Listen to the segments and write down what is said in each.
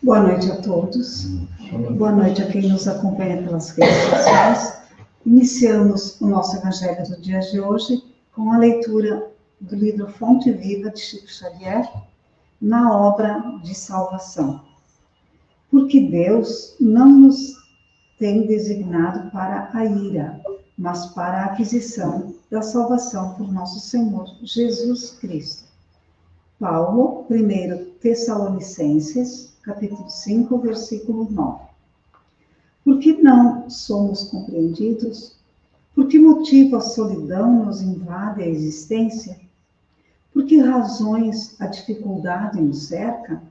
Boa noite a todos. Boa noite a quem nos acompanha pelas redes sociais. Iniciamos o nosso Evangelho do dia de hoje com a leitura do livro Fonte Viva de Chico Xavier, na obra de salvação. Porque Deus não nos tem designado para a ira, mas para a aquisição da salvação por nosso Senhor Jesus Cristo. Paulo, 1 Tessalonicenses, capítulo 5, versículo 9. Por que não somos compreendidos? Por que motivo a solidão nos invade a existência? Por que razões a dificuldade nos cerca?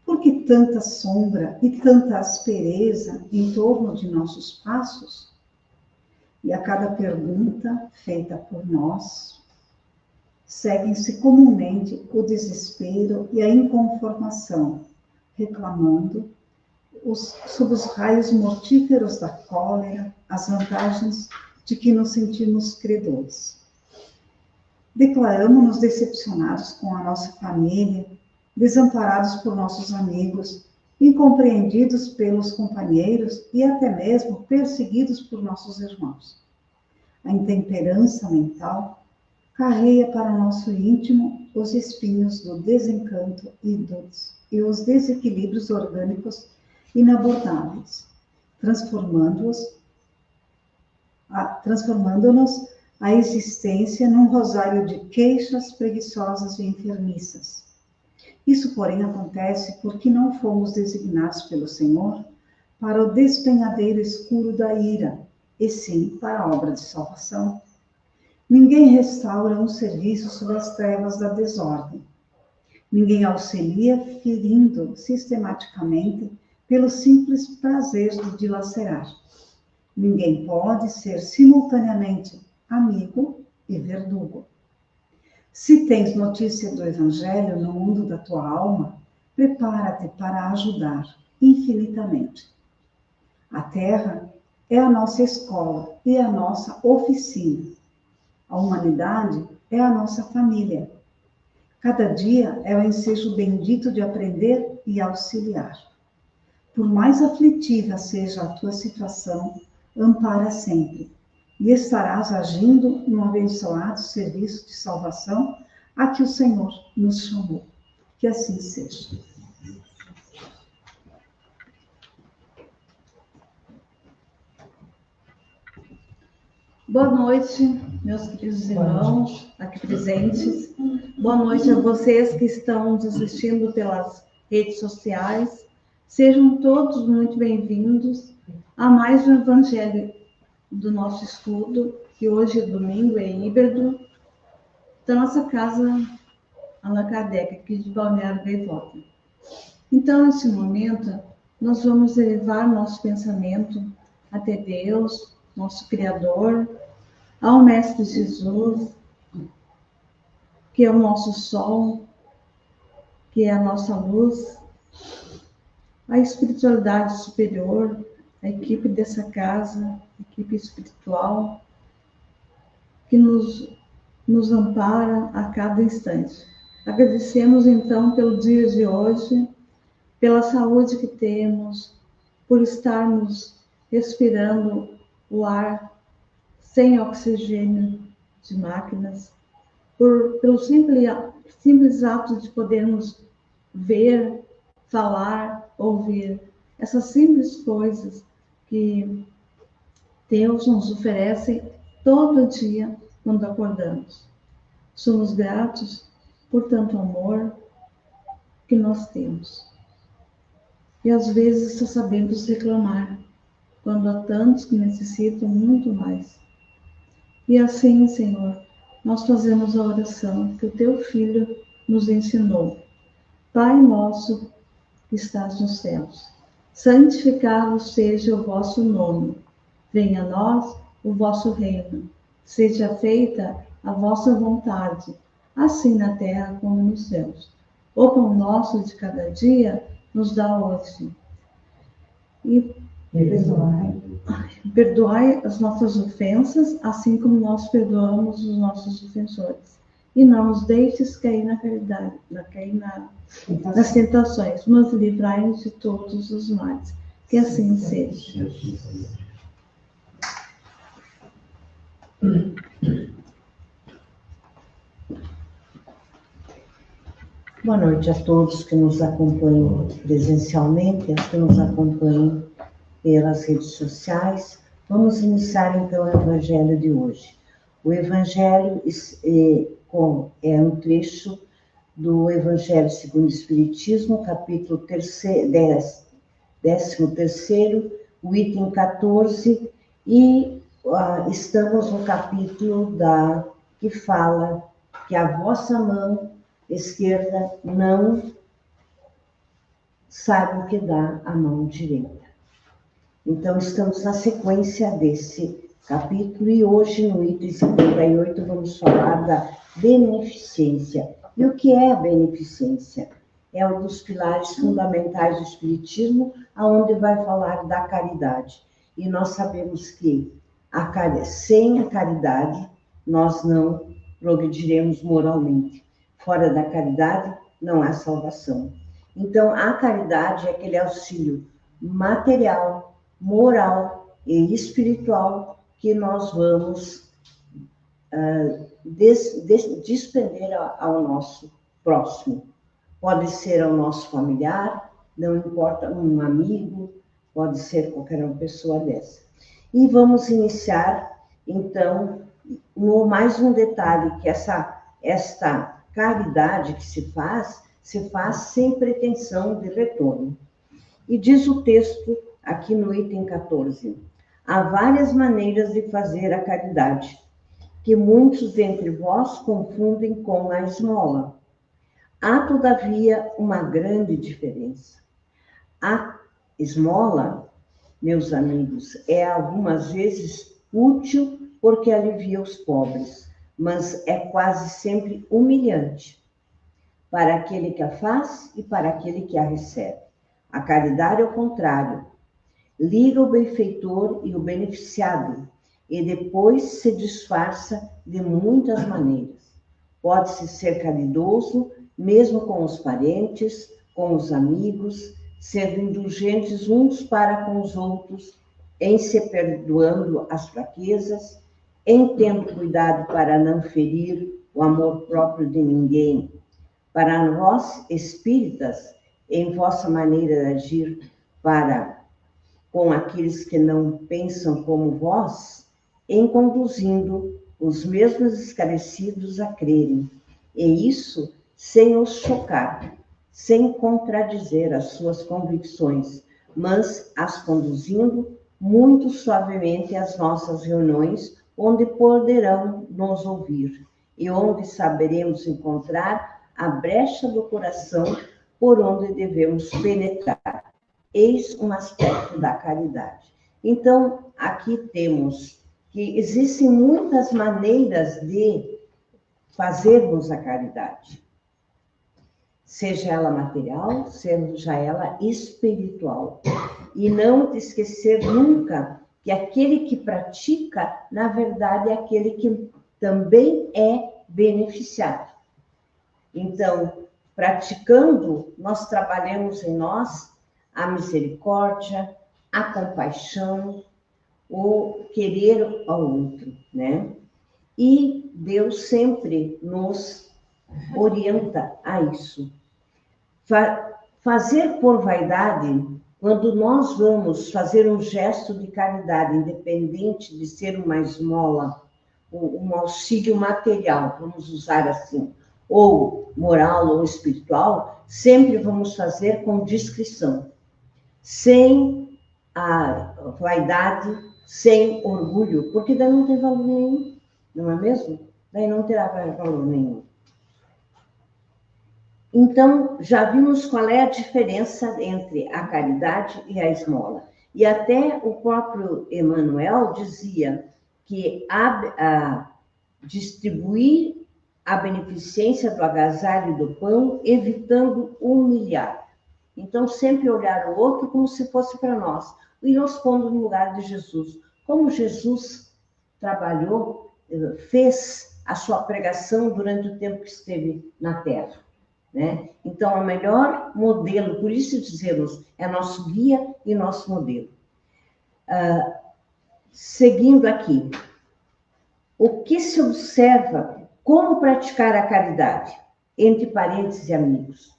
Por que tanta sombra e tanta aspereza em torno de nossos passos? E a cada pergunta feita por nós, seguem-se comumente o desespero e a inconformação, reclamando sob os raios mortíferos da cólera as vantagens de que nos sentimos credores. Declaramos-nos decepcionados com a nossa família, desamparados por nossos amigos, incompreendidos pelos companheiros e até mesmo perseguidos por nossos irmãos. A intemperança mental carrega para nosso íntimo os espinhos do desencanto e os desequilíbrios orgânicos inabordáveis, transformando-nos a existência num rosário de queixas preguiçosas e enfermiças. Isso, porém, acontece porque não fomos designados pelo Senhor para o despenhadeiro escuro da ira, e sim para a obra de salvação. Ninguém restaura um serviço sob as trevas da desordem. Ninguém auxilia ferindo sistematicamente pelo simples prazer de dilacerar. Ninguém pode ser simultaneamente amigo e verdugo. Se tens notícia do Evangelho no mundo da tua alma, prepara-te para ajudar infinitamente. A terra é a nossa escola e a nossa oficina. A humanidade é a nossa família. Cada dia é o ensejo bendito de aprender e auxiliar. Por mais aflitiva seja a tua situação, ampara sempre, e estarás agindo no abençoado serviço de salvação a que o Senhor nos chamou. Que assim seja. Boa noite, meus queridos irmãos aqui presentes. Boa noite a vocês que estão nos assistindo pelas redes sociais. Sejam todos muito bem-vindos a mais um Evangelho do nosso estudo, que hoje é domingo, é híbrido, da nossa casa Allan Kardec, aqui de Balneário Gaivota. Então, nesse momento, nós vamos elevar nosso pensamento até Deus, nosso Criador, ao Mestre Jesus, que é o nosso sol, que é a nossa luz, a espiritualidade superior, a equipe dessa casa, a equipe espiritual, que nos ampara a cada instante. Agradecemos, então, pelo dia de hoje, pela saúde que temos, por estarmos respirando o ar sem oxigênio de máquinas, pelo simples ato de podermos ver, falar, ouvir, essas simples coisas que Deus nos oferece todo dia quando acordamos. Somos gratos por tanto amor que nós temos. E às vezes só sabemos reclamar, quando há tantos que necessitam muito mais. E assim, Senhor, nós fazemos a oração que o Teu Filho nos ensinou. Pai nosso que estás nos céus, santificado seja o vosso nome. Venha a nós o vosso reino. Seja feita a vossa vontade, assim na terra como nos céus. O pão nosso de cada dia nos dá hoje. E perdoai as nossas ofensas, assim como nós perdoamos os nossos ofensores. e não nos deixes cair nas tentações, mas livrai-nos de todos os males. Que assim seja. Boa noite a todos que nos acompanham presencialmente, as que nos acompanham pelas redes sociais. Vamos iniciar então o Evangelho de hoje. O Evangelho é um trecho do Evangelho segundo o Espiritismo, capítulo 13, o item 14, e estamos no capítulo que fala que a vossa mão esquerda não sabe o que dá a mão direita. Então, estamos na sequência desse capítulo e hoje, no item 58, vamos falar da beneficência. E o que é a beneficência? É um dos pilares fundamentais do Espiritismo, aonde vai falar da caridade. E nós sabemos que sem a caridade, nós não progrediremos moralmente. Fora da caridade, não há salvação. Então, a caridade é aquele auxílio material, moral e espiritual que nós vamos despender ao nosso próximo. Pode ser ao nosso familiar, não importa, um amigo, pode ser qualquer uma pessoa dessa. E vamos iniciar, então, mais um detalhe, que esta caridade que se faz sem pretensão de retorno. E diz o texto, aqui no item 14, há várias maneiras de fazer a caridade, que muitos dentre vós confundem com a esmola. Há, todavia, uma grande diferença. A esmola, meus amigos, é algumas vezes útil porque alivia os pobres, mas é quase sempre humilhante para aquele que a faz e para aquele que a recebe. A caridade, ao contrário, liga o benfeitor e o beneficiado e depois se disfarça de muitas maneiras. Pode-se ser caridoso mesmo com os parentes, com os amigos, sendo indulgentes uns para com os outros, em se perdoando as fraquezas, em tendo cuidado para não ferir o amor próprio de ninguém. Para vós, espíritas, em vossa maneira de agir com aqueles que não pensam como vós, em conduzindo os mesmos esclarecidos a crerem, e isso sem os chocar, sem contradizer as suas convicções, mas as conduzindo muito suavemente às nossas reuniões, onde poderão nos ouvir e onde saberemos encontrar a brecha do coração por onde devemos penetrar. Eis um aspecto da caridade. Então, aqui temos que existem muitas maneiras de fazermos a caridade, seja ela material, seja ela espiritual. E não esquecer nunca que aquele que pratica, na verdade, é aquele que também é beneficiado. Então, praticando, nós trabalhamos em nós a misericórdia, a compaixão, o querer ao outro, né? E Deus sempre nos orienta a isso. Fazer por vaidade, quando nós vamos fazer um gesto de caridade, independente de ser uma esmola, um auxílio material, vamos usar assim, ou moral ou espiritual, sempre vamos fazer com discrição, sem a vaidade, sem orgulho, porque daí não tem valor nenhum, não é mesmo? Daí não terá valor nenhum. Então, já vimos qual é a diferença entre a caridade e a esmola. E até o próprio Emmanuel dizia que distribuir a beneficência do agasalho e do pão, evitando humilhar. Então, sempre olhar o outro como se fosse para nós, e nos pondo no lugar de Jesus. Como Jesus trabalhou, fez a sua pregação durante o tempo que esteve na Terra, né? Então, o melhor modelo, por isso dizemos, é nosso guia e nosso modelo. Seguindo aqui, o que se observa, como praticar a caridade entre parentes e amigos?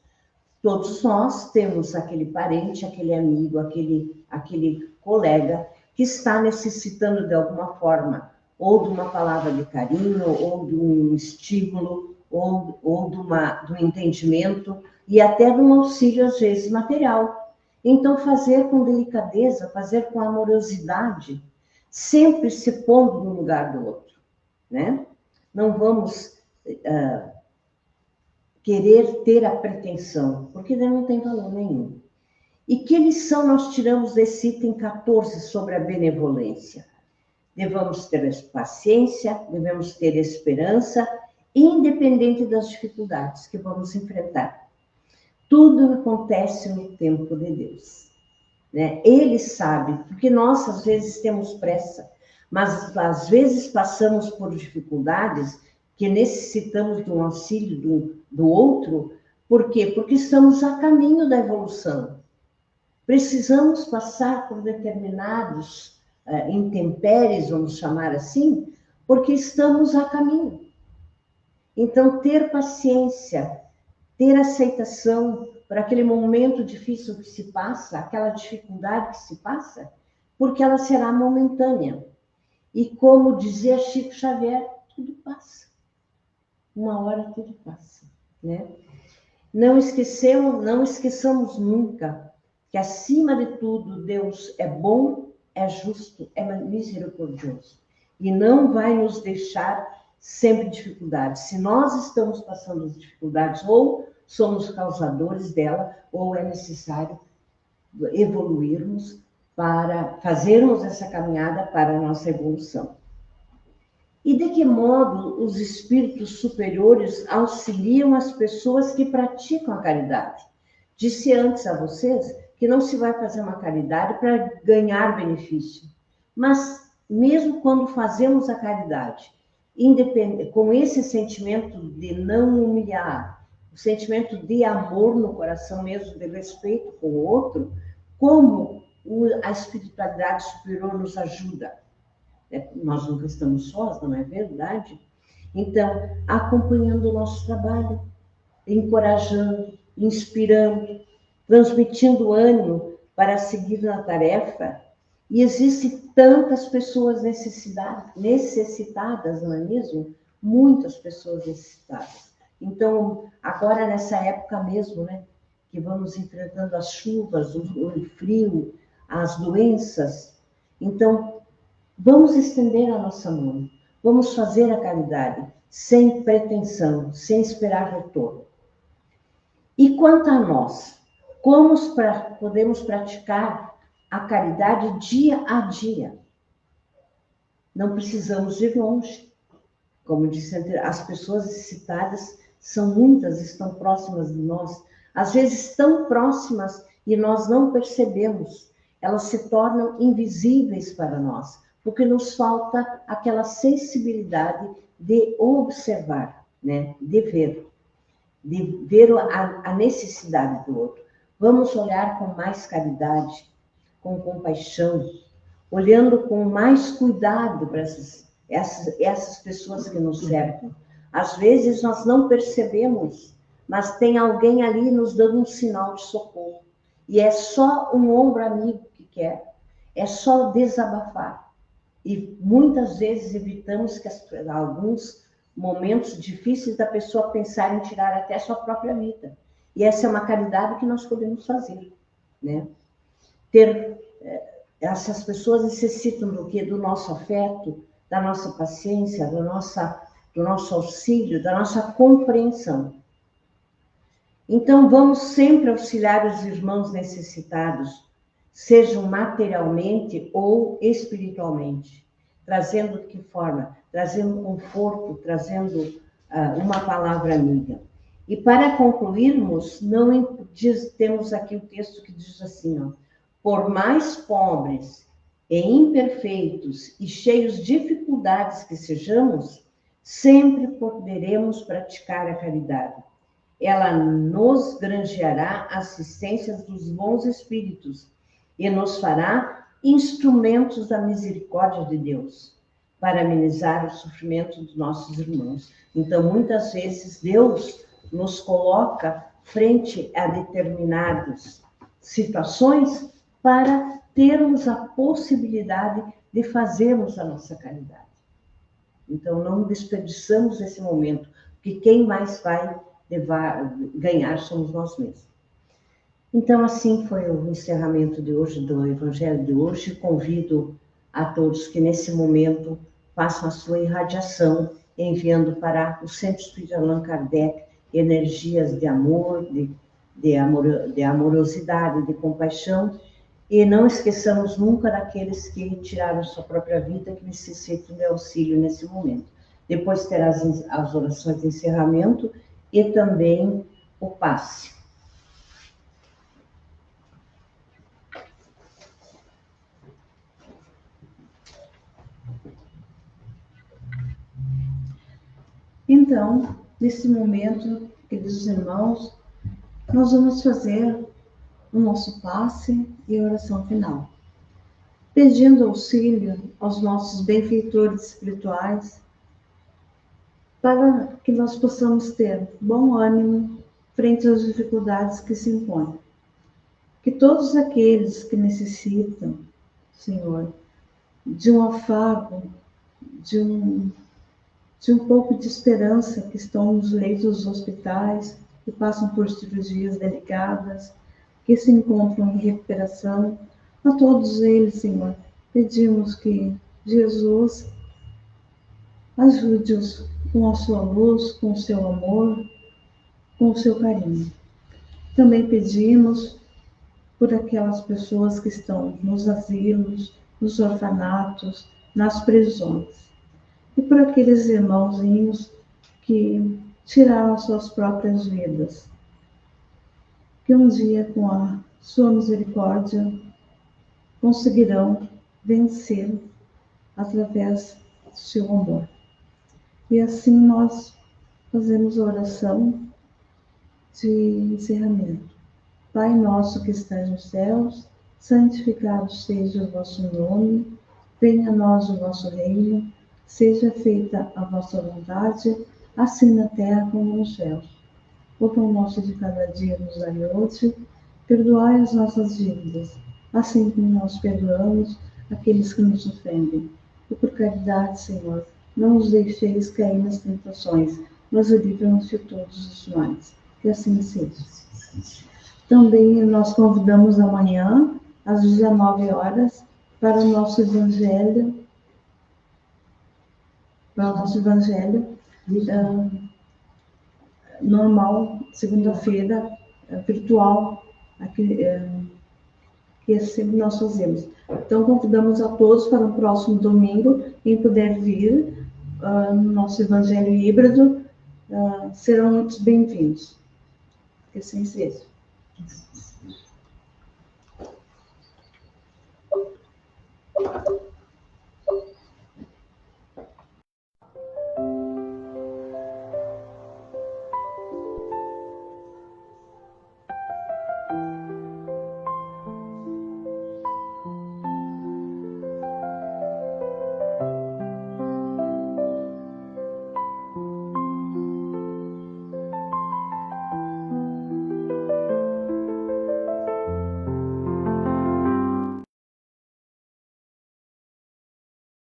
Todos nós temos aquele parente, aquele amigo, aquele colega que está necessitando de alguma forma, ou de uma palavra de carinho, ou de um estímulo, ou de um entendimento, e até de um auxílio, às vezes, material. Então, fazer com delicadeza, fazer com amorosidade, sempre se pondo no lugar do outro, né? Não vamos querer ter a pretensão, porque não tem valor nenhum. E que lição nós tiramos desse item 14 sobre a benevolência? Devemos ter paciência, devemos ter esperança, independente das dificuldades que vamos enfrentar. Tudo acontece no tempo de Deus, né? Ele sabe, porque nós às vezes temos pressa, mas às vezes passamos por dificuldades que necessitamos de um auxílio do outro. Por quê? Porque estamos a caminho da evolução. Precisamos passar por determinados intempéries, vamos chamar assim, porque estamos a caminho. Então, ter paciência, ter aceitação para aquele momento difícil que se passa, aquela dificuldade que se passa, porque ela será momentânea. E como dizia Chico Xavier, tudo passa. Uma hora tudo passa, né? Não esqueçamos nunca que, acima de tudo, Deus é bom, é justo, é misericordioso. E não vai nos deixar sempre dificuldades. Se nós estamos passando dificuldades, ou somos causadores dela, ou é necessário evoluirmos para fazermos essa caminhada para a nossa evolução. E de que modo os espíritos superiores auxiliam as pessoas que praticam a caridade? Disse antes a vocês que não se vai fazer uma caridade para ganhar benefício, mas mesmo quando fazemos a caridade, com esse sentimento de não humilhar, o sentimento de amor no coração mesmo, de respeito com o outro, como a espiritualidade superior nos ajuda. Nós nunca estamos sós, não é verdade? Então, acompanhando o nosso trabalho, encorajando, inspirando, transmitindo ânimo para seguir na tarefa. E existem tantas pessoas necessitadas, não é mesmo? Muitas pessoas necessitadas. Então, agora nessa época mesmo, né, que vamos enfrentando as chuvas, o frio, as doenças, então, vamos estender a nossa mão, vamos fazer a caridade, sem pretensão, sem esperar retorno. E quanto a nós, como podemos praticar a caridade dia a dia? Não precisamos ir longe. Como disse, as pessoas necessitadas são muitas, estão próximas de nós. Às vezes tão próximas e nós não percebemos. Elas se tornam invisíveis para nós, porque nos falta aquela sensibilidade de observar, né? De ver a necessidade do outro. Vamos olhar com mais caridade, com compaixão, olhando com mais cuidado para essas pessoas que nos cercam. Às vezes nós não percebemos, mas tem alguém ali nos dando um sinal de socorro. E é só um ombro amigo que quer, é só desabafar. E muitas vezes evitamos que alguns momentos difíceis da pessoa pensar em tirar até sua própria vida. E essa é uma caridade que nós podemos fazer, né? Essas pessoas necessitam do quê? Do nosso afeto, da nossa paciência, do nosso auxílio, da nossa compreensão. Então, vamos sempre auxiliar os irmãos necessitados, sejam materialmente ou espiritualmente. Trazendo de que forma? Trazendo conforto, trazendo uma palavra amiga. E para concluirmos, temos aqui o texto que diz assim, ó, por mais pobres e imperfeitos e cheios de dificuldades que sejamos, sempre poderemos praticar a caridade. Ela nos granjeará assistências dos bons espíritos e nos fará instrumentos da misericórdia de Deus para amenizar o sofrimento dos nossos irmãos. Então, muitas vezes, Deus nos coloca frente a determinadas situações para termos a possibilidade de fazermos a nossa caridade. Então, não desperdiçamos esse momento, porque quem mais vai ganhar somos nós mesmos. Então, assim foi o encerramento de hoje, do Evangelho de hoje. Convido a todos que, nesse momento, façam a sua irradiação, enviando para o Centro Espírita Allan Kardec energias de amor, de amorosidade, de compaixão, e não esqueçamos nunca daqueles que tiraram sua própria vida, que necessitam de auxílio nesse momento. Depois terá as orações de encerramento e também o passe. Então, nesse momento, queridos irmãos, nós vamos fazer o nosso passe e a oração final, pedindo auxílio aos nossos benfeitores espirituais para que nós possamos ter bom ânimo frente às dificuldades que se impõem. Que todos aqueles que necessitam, Senhor, de um afago, de um pouco de esperança, que estão nos leitos dos hospitais, que passam por cirurgias delicadas, que se encontram em recuperação, a todos eles, Senhor, pedimos que Jesus ajude-os com a sua luz, com o seu amor, com o seu carinho. Também pedimos por aquelas pessoas que estão nos asilos, nos orfanatos, nas prisões. E por aqueles irmãozinhos que tiraram as suas próprias vidas. Que um dia, com a sua misericórdia, conseguirão vencer através do seu amor. E assim nós fazemos a oração de encerramento. Pai nosso que estás nos céus, santificado seja o vosso nome, venha a nós o vosso reino, seja feita a vossa vontade, assim na terra como nos céus. O pão nosso de cada dia nos dai hoje, perdoai as nossas dívidas, assim como nós perdoamos aqueles que nos ofendem. E por caridade, Senhor, não os deixeis cair nas tentações, mas livra-nos de todos os mais. Que assim seja. Também nós convidamos amanhã, às 19 horas, para o nosso Evangelho, normal, segunda-feira, virtual, aqui, que sempre nós fazemos. Então, convidamos a todos para o próximo domingo, quem puder vir no nosso Evangelho híbrido, serão muito bem-vindos. Que assim seja. Thank you.